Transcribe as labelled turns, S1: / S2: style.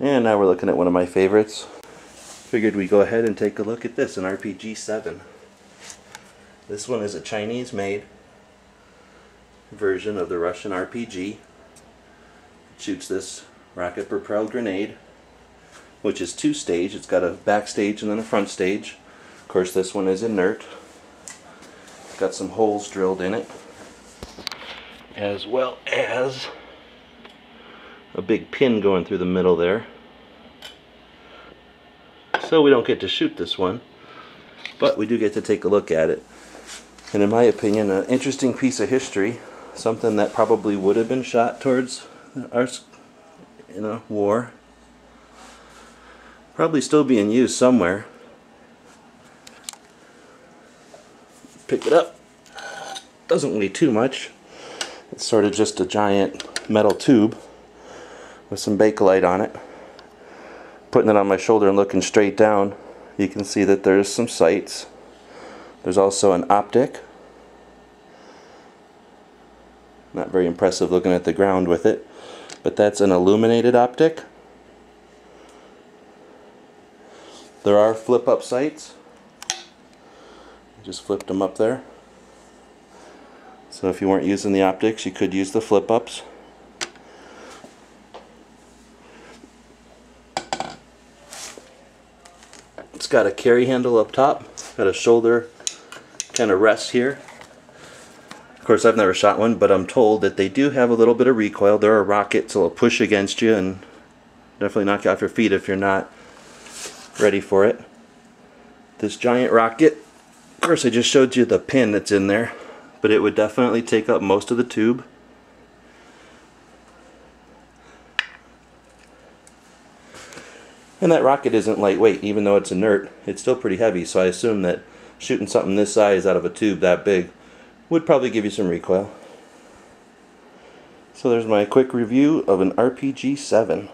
S1: And now we're looking at one of my favorites. Figured we'd go ahead and take a look at this, an RPG-7. This one is a Chinese-made version of the Russian RPG. It shoots this rocket-propelled grenade, which is two-stage. It's got a backstage and then a front stage. Of course, this one is inert. It's got some holes drilled in it, as well as a big pin going through the middle there. So we don't get to shoot this one, but we do get to take a look at it. And in my opinion, an interesting piece of history, something that probably would have been shot towards our, war. Probably still being used somewhere. Pick it up. Doesn't weigh too much. It's sort of just a giant metal tube with some Bakelite on it. Putting it on my shoulder and looking straight down, you can see that there's some sights. There's also an optic. Not very impressive looking at the ground with it, but that's an illuminated optic. There are flip-up sights. Just flipped them up there. So if you weren't using the optics, you could use the flip-ups. It's got a carry handle up top, got a shoulder kind of rest here. Of course, I've never shot one, but I'm told that they do have a little bit of recoil. They're a rocket, so they'll push against you and definitely knock you off your feet if you're not ready for it. This giant rocket, of course I just showed you the pin that's in there, but it would definitely take up most of the tube. And that rocket isn't lightweight, even though it's inert. It's still pretty heavy, so I assume that shooting something this size out of a tube that big would probably give you some recoil. So there's my quick review of an RPG-7.